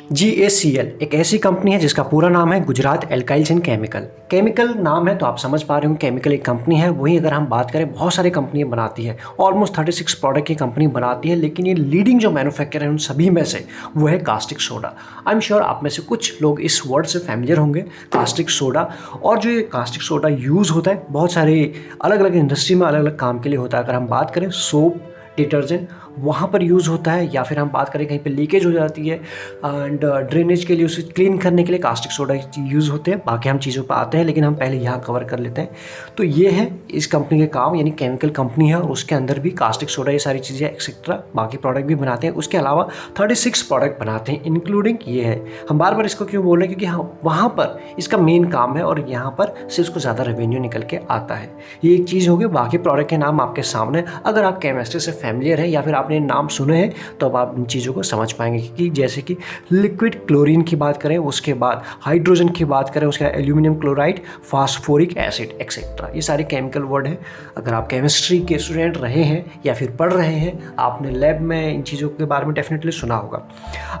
GACL एक ऐसी company है जिसका पूरा नाम है गुजरात एल्काइल्स एंड केमिकल। केमिकल नाम है तो आप समझ पा रहे हो केमिकल एक कंपनी है। वहीं अगर हम बात करें बहुत सारी कंपनियां बनाती है, ऑलमोस्ट 36 प्रोडक्ट की कंपनी बनाती है, लेकिन ये लीडिंग जो मैन्युफैक्चर है उन सभी में से वो है caustic soda. I am sure आप में से कुछ लोग इस वर्ड से फैमिलियर होंगे, कास्टिक सोडा। और जो ये कास्टिक सोडा यूज़ होता है बहुत सारे अलग अलग इंडस्ट्री में अलग अलग काम के लिए होता है। अगर हम बात करें सोप, डिटर्जेंट, वहाँ पर यूज़ होता है, या फिर हम बात करें कहीं पे लीकेज हो जाती है एंड ड्रेनेज के लिए उसे क्लीन करने के लिए कास्टिक सोडा यूज़ होते हैं। बाकी हम चीज़ों पर आते हैं, लेकिन हम पहले यहाँ कवर कर लेते हैं। तो ये है इस कंपनी के काम, यानी केमिकल कंपनी है और उसके अंदर भी कास्टिक सोडा ये सारी चीज़ें एक्सेट्रा बाकी प्रोडक्ट भी बनाते हैं। उसके अलावा 36 प्रोडक्ट बनाते हैं इंक्लूडिंग ये है। हम बार बार इसको क्यों बोल रहे हैं, क्योंकि हाँ वहाँ पर इसका मेन काम है और यहाँ पर से उसको ज़्यादा रेवेन्यू निकल के आता है। ये एक चीज़ होगी। बाकी प्रोडक्ट के नाम आपके सामने, अगर आप केमिस्ट्री से फैमिलियर है या फिर आपने नाम सुने हैं तो अब आप इन चीज़ों को समझ पाएंगे कि जैसे कि लिक्विड क्लोरीन की बात करें, उसके बाद हाइड्रोजन की बात करें, उसके बाद aluminium chloride, phosphoric acid etcetera, ये सारे केमिकल वर्ड हैं। अगर आप केमिस्ट्री के स्टूडेंट रहे हैं या फिर पढ़ रहे हैं, आपने लैब में इन चीज़ों के बारे में डेफिनेटली सुना होगा।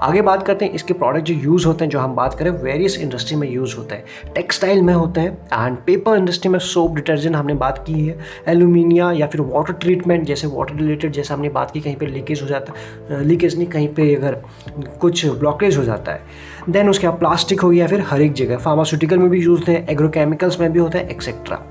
आगे बात करते हैं इसके प्रोडक्ट जो यूज़ होते हैं। जो हम बात करें वेरियस इंडस्ट्री में यूज़ होते हैं, टेक्सटाइल में होते हैं एंड पेपर इंडस्ट्री में सोप, डिटर्जेंट हमने बात की है, एल्यूमिनिया या फिर वाटर ट्रीटमेंट जैसे वाटर रिलेटेड, जैसे हमने बात की कहीं पे लीकेज हो जाता है, लीकेज नहीं कहीं पे अगर कुछ ब्लॉकेज हो जाता है। देन उसके बाद प्लास्टिक हो गया, फिर हर एक जगह फार्मास्यूटिकल में भी यूज़ होते हैं, एग्रोकेमिकल्स में भी होता है एक्सेट्रा।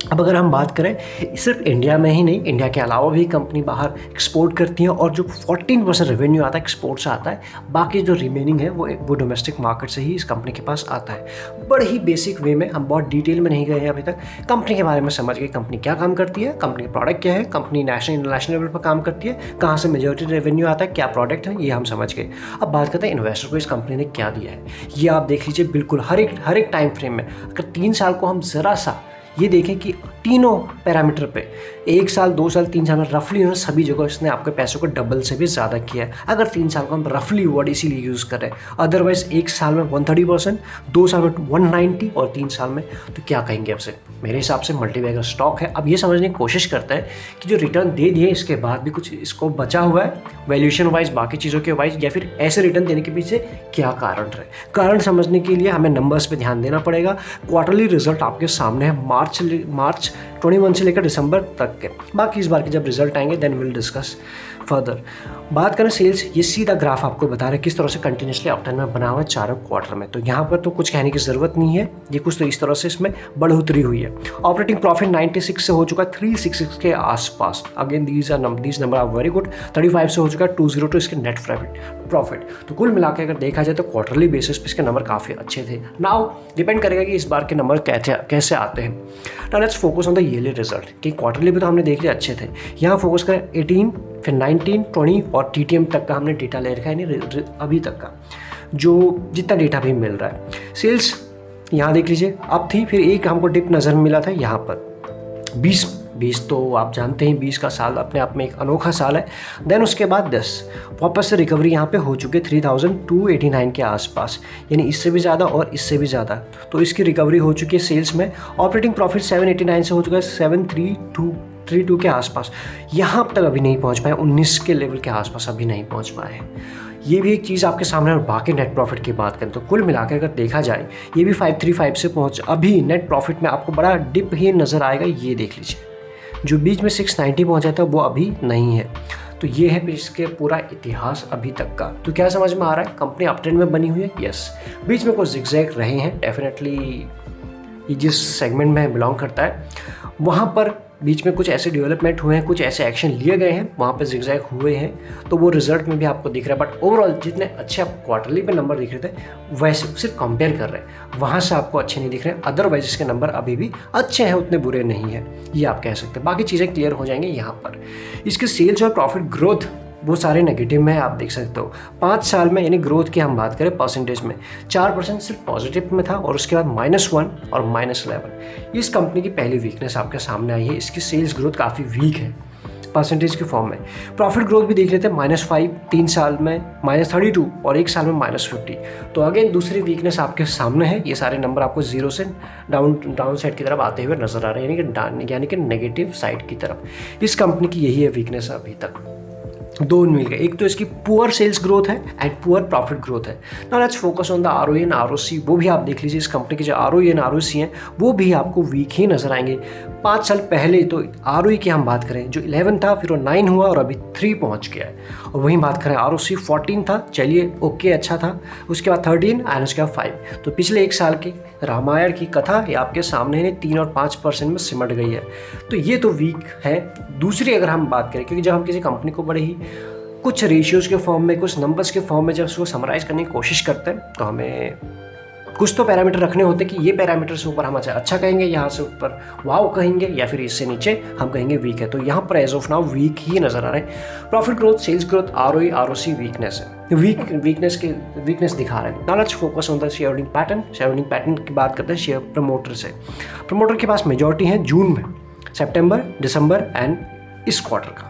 अब अगर हम बात करें सिर्फ इंडिया में ही नहीं, इंडिया के अलावा भी कंपनी बाहर एक्सपोर्ट करती है और जो 14% रेवेन्यू आता है एक्सपोर्ट से आता है। बाकी जो रिमेनिंग है वो डोमेस्टिक मार्केट से ही इस कंपनी के पास आता है। बड़े ही बेसिक वे में, हम बहुत डिटेल में नहीं गए हैं अभी तक, कंपनी के बारे में समझ गए कंपनी क्या काम करती है, कंपनी का प्रोडक्ट क्या है, कंपनी नेशनल इंटरनेशनल लेवल पर काम करती है, कहाँ से मेजॉरिटी रेवेन्यू आता है, क्या प्रोडक्ट है, ये हम समझ गए। अब बात करते हैं इन्वेस्टर को इस कंपनी ने क्या दिया है। ये आप देख लीजिए बिल्कुल हर एक टाइम फ्रेम में। अगर 3 साल को हम ज़रा सा ये देखें कि तीनों पैरामीटर पे 1 साल, 2 साल, 3 साल में रफली उन्होंने सभी जगह इसने आपके पैसों को डबल से भी ज़्यादा किया है। अगर 3 साल को हम रफली वर्ड इसीलिए यूज़ कर रहे हैं, अदरवाइज 1 साल में 130%, 2 साल में 190 और 3 साल में तो क्या कहेंगे आपसे। मेरे हिसाब से मल्टीबैगर स्टॉक है। अब ये समझने की कोशिश करते हैं कि जो रिटर्न दे दिए इसके बाद भी कुछ इसको बचा हुआ है वैल्यूएशन वाइज, बाकी चीज़ों के वाइज, या फिर ऐसे रिटर्न देने के पीछे क्या कारण रहे। कारण समझने के लिए हमें नंबर्स पे ध्यान देना पड़ेगा। क्वार्टरली रिजल्ट आपके सामने है मार्च 21 से लेकर दिसंबर तक के। बाकी इस बार के जब रिजल्ट आएंगे देन विल डिस्कस फर्दर। बात करें सेल्स, ये सीधा ग्राफ आपको बता रहा है किस तरह से कंटिन्यूसली अपटर्न में बना हुआ है चारों क्वार्टर में। तो यहाँ पर तो कुछ कहने की ज़रूरत नहीं है, ये कुछ तो इस तरह से इसमें बढ़ोतरी हुई है। ऑपरेटिंग प्रॉफिट 96 से हो चुका है 366 के आसपास। Again these number are very good. 35 से हो चुका है 202 इसके नेट प्रॉफिट। तो कुल मिला के अगर देखा जाए तो क्वार्टरली बेसिस पे इसके नंबर काफ़ी अच्छे थे। नाउ डिपेंड करेगा कि इस बार के नंबर कैसे आते हैं। Now let's focus on the yearly result कि क्वार्टरली भी तो हमने देख लिया अच्छे थे। यहाँ फोकस करें 18, फिर 19, 20 और TTM तक का हमने डेटा ले रखा है, यानी अभी तक का जो जितना डेटा भी मिल रहा है। सेल्स यहाँ देख लीजिए अब थी, फिर एक हमको डिप नज़र मिला था यहाँ पर 20 तो आप जानते हैं 20 का साल अपने आप में एक अनोखा साल है। देन उसके बाद 10 वापस से रिकवरी यहाँ पे हो चुकी है 3289 के आसपास, यानी इससे भी ज़्यादा और इससे भी ज़्यादा। तो इसकी रिकवरी हो चुकी है सेल्स में। ऑपरेटिंग प्रॉफिट 789 से हो चुका है 7332 के आसपास। यहाँ तक अभी नहीं पहुँच पाए, 19 के लेवल के आसपास अभी नहीं पहुँच पाए हैं। ये भी एक चीज़ आपके सामने। और बाकी नेट प्रॉफिट की बात करें तो कुल मिलाकर अगर देखा जाए ये भी 535 से पहुँच, अभी नेट प्रॉफिट में आपको बड़ा डिप ही नज़र आएगा। ये देख लीजिए जो बीच में 690 पहुँचा था वो अभी नहीं है। तो ये है इसके पूरा इतिहास अभी तक का। तो क्या समझ में आ रहा है, कंपनी अपट्रेंड में बनी हुई है। यस, बीच में कुछ जिगजैग रहे हैं डेफिनेटली। ये जिस सेगमेंट में बिलोंग करता है वहाँ पर बीच में कुछ ऐसे डेवलपमेंट हुए हैं, कुछ ऐसे एक्शन लिए गए हैं, वहाँ पे जिगजैग हुए हैं, तो वो रिजल्ट में भी आपको दिख रहा है। बट ओवरऑल जितने अच्छे आप क्वार्टरली पे नंबर दिख रहे थे वैसे सिर्फ कंपेयर कर रहे हैं, वहाँ से आपको अच्छे नहीं दिख रहे हैं। अदरवाइज इसके नंबर अभी भी अच्छे हैं, उतने बुरे नहीं हैं, ये आप कह सकते हैं। बाकी चीज़ें क्लियर हो जाएंगी यहाँ पर। इसके सेल्स और प्रॉफिट ग्रोथ वो सारे नेगेटिव में आप देख सकते हो। 5 साल में यानी ग्रोथ की हम बात करें परसेंटेज में 4% सिर्फ पॉजिटिव में था और उसके बाद -1 और -11। इस कंपनी की पहली वीकनेस आपके सामने आई है। इसकी सेल्स ग्रोथ काफ़ी वीक है परसेंटेज के फॉर्म में। प्रॉफिट ग्रोथ भी देख लेते हैं -5 3 साल में, -32 और 1 साल में -50। तो अगेन दूसरी वीकनेस आपके सामने है। ये सारे नंबर आपको जीरो से डाउन साइड की तरफ आते हुए नजर आ रहे हैं, यानी कि नेगेटिव साइड की तरफ। इस कंपनी की यही है वीकनेस अभी तक। दो मिल गए, एक तो इसकी पुअर सेल्स ग्रोथ है एंड पुअर प्रॉफिट ग्रोथ है। Now let's focus on the ROE and ROC. वो भी आप देख लीजिए, इस कंपनी के जो आरओई एंड आरओसी हैं वो भी आपको वीक ही नजर आएंगे। 5 साल पहले तो आरओई की हम बात करें जो 11 था, फिर वो 9 हुआ और अभी 3 पहुंच गया है। और वहीं बात करें आरओसी 14 था, चलिए ओके अच्छा था, उसके बाद 13 एंड उसके बाद 5। तो पिछले 1 साल की रामायण की कथा ये आपके सामने 3 और 5% में सिमट गई है। तो ये तो वीक है। दूसरी अगर हम बात करें, क्योंकि जब हम किसी कंपनी को बड़े ही कुछ रेशियोज़ के फॉर्म में, कुछ नंबर्स के फॉर्म में जब उसको समराइज़ करने की कोशिश करते हैं तो हमें कुछ तो पैरामीटर रखने होते हैं कि ये पैरामीटर से ऊपर हम अच्छा कहेंगे, यहाँ से ऊपर वाव कहेंगे, या फिर इससे नीचे हम कहेंगे वीक है। तो यहाँ पर एज ऑफ नाउ वीक ही नज़र आ रहा है। Profit growth, sales growth, ROE, ROC weakness है, वीकनेस दिखा रहे हैं। Now let's focus on the share holding pattern. Share holding pattern की बात करते हैं शेयर प्रमोटर से। प्रमोटर के पास मेजॉरिटी है जून में, सितंबर, दिसंबर एंड इस क्वार्टर का।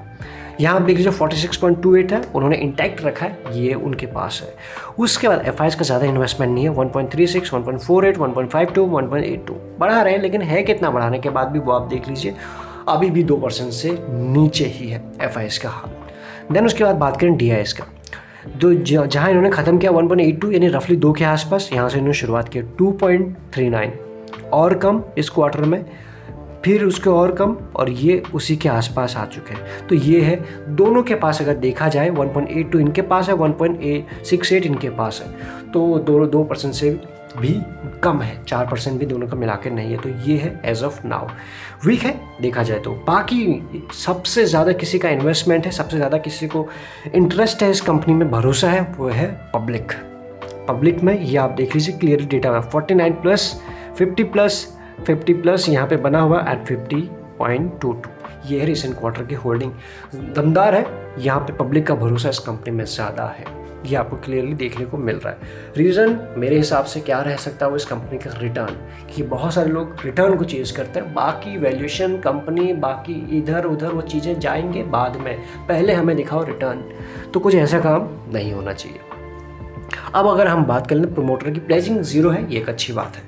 यहाँ आप देख लीजिए 46.28 है, उन्होंने इंटैक्ट रखा है, ये उनके पास है। उसके बाद एफआईएस का ज़्यादा इन्वेस्टमेंट नहीं है, 1.36, 1.48, 1.52, 1.82 बढ़ा रहे हैं, लेकिन है कितना बढ़ाने के बाद भी वो आप देख लीजिए अभी भी 2% से नीचे ही है एफआईएस का हाल। देन उसके बाद बात करें डीआईएस का, तो जहाँ इन्होंने ख़त्म किया 1.82 यानी रफली 2 के आसपास, यहाँ से इन्होंने शुरुआत की 2.39 और कम इस क्वार्टर में, फिर उसके और कम, और ये उसी के आसपास आ चुके हैं। तो ये है दोनों के पास, अगर देखा जाए 1.82 इनके पास है, 1.68 इनके पास है, तो 2% से भी कम है, 4% भी दोनों का मिला के नहीं है। तो ये है एज ऑफ नाउ वीक है देखा जाए तो। बाकी सबसे ज़्यादा किसी का इन्वेस्टमेंट है, सबसे ज़्यादा किसी को इंटरेस्ट है, इस कंपनी में भरोसा है, वो है पब्लिक में। ये आप देख लीजिए क्लियरली डेटा है 49+, 50+ यहाँ पे बना हुआ एट 50.22। ये है रिसेंट क्वार्टर की होल्डिंग, दमदार है। यहाँ पे पब्लिक का भरोसा इस कंपनी में ज़्यादा है, ये आपको क्लियरली देखने को मिल रहा है। रीज़न मेरे हिसाब से क्या रह सकता है, वो इस कंपनी का रिटर्न, कि बहुत सारे लोग रिटर्न को चेज़ करते हैं, बाकी वैल्यूएशन कंपनी, बाकी इधर उधर वो चीज़ें जाएंगे बाद में, पहले हमें दिखाओ रिटर्न। तो कुछ ऐसा काम नहीं होना चाहिए। अब अगर हम बात कर लें प्रमोटर की, प्लेजिंग 0 है, ये एक अच्छी बात है।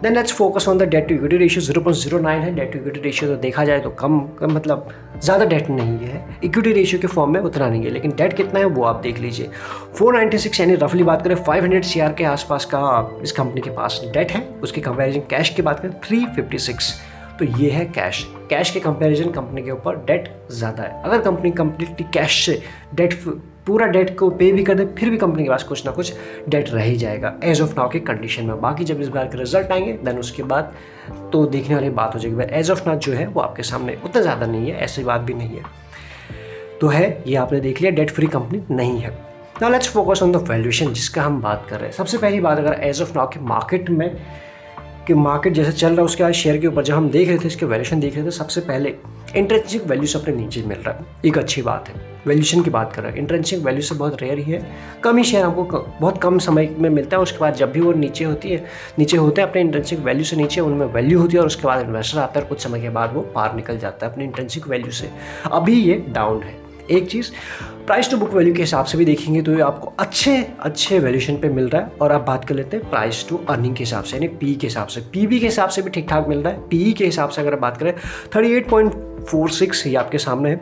Then let's focus on the debt to equity ratio, 0.09 है डेट टू इक्विटी रेशियो। तो देखा जाए तो कम मतलब ज़्यादा डेट नहीं है, इक्विटी रेशियो के फॉर्म में उतना नहीं है, लेकिन डेट कितना है वो आप देख लीजिए 496, यानी रफली बात करें 500 CR के आसपास का इस कंपनी के पास डेट है। उसकी कंपेरिजन कैश की बात करें 356, तो ये है कैश के कंपैरिजन कंपनी के ऊपर डेट ज़्यादा है। अगर कंपनी कंप्लीटली कैश से पूरा डेट को पे भी कर दे, फिर भी कंपनी के पास कुछ ना कुछ डेट रह ही जाएगा एज ऑफ नाउ के कंडीशन में। बाकी जब इस बार के रिजल्ट आएंगे देन उसके बाद तो देखने वाली बात हो जाएगी। एज ऑफ नाउ जो है वो आपके सामने उतना ज़्यादा नहीं है, ऐसी बात भी नहीं है। तो है ये आपने देख लिया, डेट फ्री कंपनी नहीं है। Now let's focus on the valuation जिसका हम बात कर रहे हैं। सबसे पहली बात, अगर एज ऑफ नाउ के मार्केट में कि मार्केट जैसे चल रहा है उसके बाद शेयर के ऊपर जब हम देख रहे थे, इसके वैल्यूएशन देख रहे थे, सबसे पहले इंट्रिंसिक वैल्यू से अपने नीचे मिल रहा है, एक अच्छी बात है। वैल्यूएशन की बात कर रहे हैं, इंट्रिंसिक वैल्यू से बहुत रेयर ही है, कम ही शेयर आपको बहुत कम समय में मिलता है। उसके बाद जब भी वो नीचे होते हैं अपने इंट्रिंसिक वैल्यू से नीचे, उनमें वैल्यू होती है और उसके बाद इन्वेस्टर आता है, कुछ समय के बाद वो पार निकल जाता है अपनी इंट्रिंसिक वैल्यू से। अभी ये डाउन है। एक चीज़ प्राइस टू बुक वैल्यू के हिसाब से भी देखेंगे तो ये आपको अच्छे वैल्यूएशन पे मिल रहा है। और आप बात कर लेते हैं प्राइस टू अर्निंग के हिसाब से, यानी पी के हिसाब से, पीबी के हिसाब से भी ठीक ठाक मिल रहा है। पीई के हिसाब से अगर बात करें 38.46 ये आपके सामने है,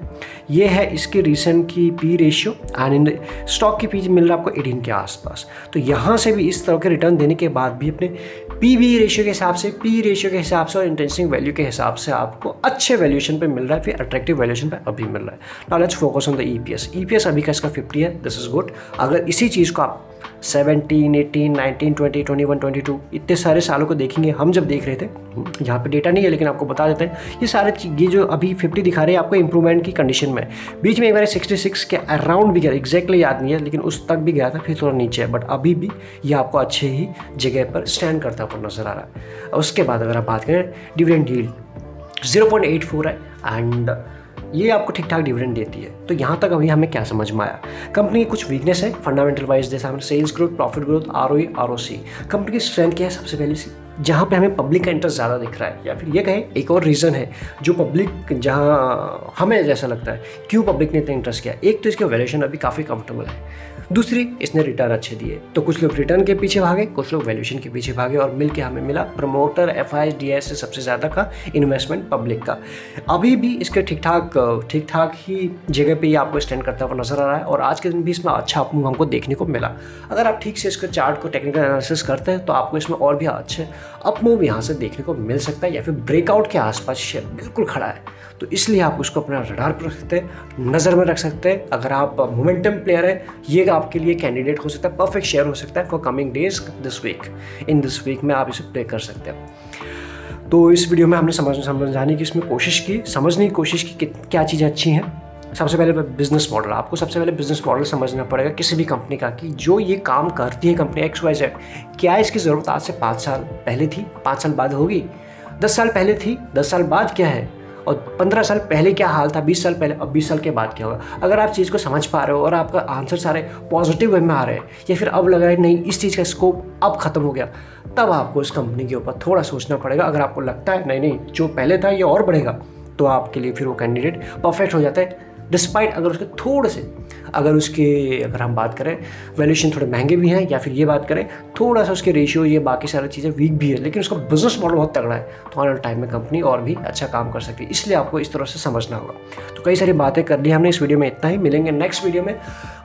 ये है इसके रिसेंट की पी रेशियो। एंड स्टॉक की पी मिल रहा है आपको 18 के आसपास। तो यहाँ से भी इस तरह के रिटर्न देने के बाद भी अपने पीबी रेशियो के हिसाब से, पी रेशियो के हिसाब से और इंट्रिंसिक वैल्यू के हिसाब से आपको अच्छे वैल्यूएशन पे मिल रहा है, फिर अट्रैक्टिव वैल्यूएशन पे अभी मिल रहा है। Now let's focus on the EPS अभी का इसका 50 है, दिस इज गुड। अगर इसी चीज़ को आप 17, 18, 19, 20, 21, 22 इतने सारे सालों को देखेंगे, हम जब देख रहे थे, यहाँ पे डेटा नहीं है लेकिन आपको बता देते हैं, ये सारे ये जो अभी 50 दिखा रहे हैं आपको इंप्रूवमेंट की कंडीशन में। बीच में एक बार 66 के अराउंड भी गया, एग्जैक्टली याद नहीं है, लेकिन उस तक भी गया था, फिर थोड़ा नीचे है, बट अभी भी ये आपको अच्छे ही जगह पर स्टैंड करता हुआ नजर आ रहा है। उसके बाद अगर आप बात करें डिविडेंड यील्ड 0.84 है एंड ये आपको ठीक ठाक डिविडेंड देती है। तो यहाँ तक अभी हमें क्या समझ में आया, कंपनी की कुछ वीकनेस है फंडामेंटल वाइज, जैसे हमने sales growth, profit growth, ROE, ROC. Company की स्ट्रेंथ क्या है, सबसे पहले जहाँ पे हमें पब्लिक का इंटरेस्ट ज़्यादा दिख रहा है, या फिर ये कहें एक और रीज़न है जो पब्लिक, जहाँ हमें जैसा लगता है क्यों पब्लिक ने इतना इंटरेस्ट किया। एक तो इसका वैल्यूएशन अभी काफ़ी कंफर्टेबल है, दूसरी इसने रिटर्न अच्छे दिए, तो कुछ लोग रिटर्न के पीछे भागे, कुछ लोग वैल्यूएशन के पीछे भागे, और मिलके हमें मिला प्रमोटर एफआईएस डीआईएस से सबसे ज़्यादा का इन्वेस्टमेंट पब्लिक का। अभी भी इसके ठीक ठाक ही जगह पे ये आपको स्टैंड करता हुआ नजर आ रहा है, और आज के दिन भी इसमें अच्छा अप मूव हमको देखने को मिला। अगर आप ठीक से इसके चार्ट को टेक्निकल एनालिसिस करते हैं तो आपको इसमें और भी अच्छे अप मूव यहाँ से देखने को मिल सकता है, या फिर ब्रेकआउट के आसपास शेयर बिल्कुल खड़ा है, तो इसलिए आप उसको अपना रडार पर रख सकते हैं, नज़र में रख सकते हैं। अगर आप मोमेंटम प्लेयर है, ये आपके लिए कैंडिडेट हो सकता है, परफेक्ट शेयर हो सकता है for coming days this week. In this week में आप इसे प्ले कर सकते हैं। तो इस वीडियो में हमने समझाने की इसमें कोशिश की, समझने की कोशिश की कि क्या चीज़ें अच्छी हैं। सबसे पहले बिजनेस मॉडल, आपको सबसे पहले बिजनेस मॉडल समझना पड़ेगा किसी भी कंपनी का, कि जो ये काम करती है कंपनी XYZ, क्या इसकी ज़रूरत आज से 5 साल पहले थी, 5 साल बाद होगी, 10 साल पहले थी, 10 साल बाद क्या है, और 15 साल पहले क्या हाल था, 20 साल पहले, अब 20 साल के बाद क्या होगा। अगर आप चीज़ को समझ पा रहे हो और आपका आंसर सारे पॉजिटिव वे में आ रहे हैं, या फिर अब लग रहा है नहीं इस चीज़ का स्कोप अब ख़त्म हो गया, तब आपको इस कंपनी के ऊपर थोड़ा सोचना पड़ेगा। अगर आपको लगता है नहीं जो पहले था ये और बढ़ेगा, तो आपके लिए फिर वो कैंडिडेट परफेक्ट हो जाता है, डिस्पाइट अगर उसके थोड़े से, अगर हम बात करें वैल्यूएशन थोड़े महंगे भी हैं, या फिर ये बात करें थोड़ा सा उसके रेशियो, ये बाकी सारी चीज़ें वीक भी है, लेकिन उसका बिजनेस मॉडल बहुत तगड़ा है, तो आने वाले टाइम में कंपनी और भी अच्छा काम कर सकती है। इसलिए आपको इस तरह से समझना होगा। तो कई सारी बातें कर ली हमने इस वीडियो में, इतना ही, मिलेंगे नेक्स्ट वीडियो में।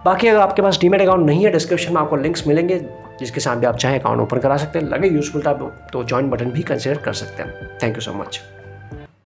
बाकी अगर आपके पास डीमैट अकाउंट नहीं है, डिस्क्रिप्शन में आपको लिंक्स मिलेंगे जिसके साथ भी आप चाहें अकाउंट ओपन करा सकते हैं। लगे यूजफुल था तो ज्वाइन बटन भी कंसिडर कर सकते हैं। Thank you so much.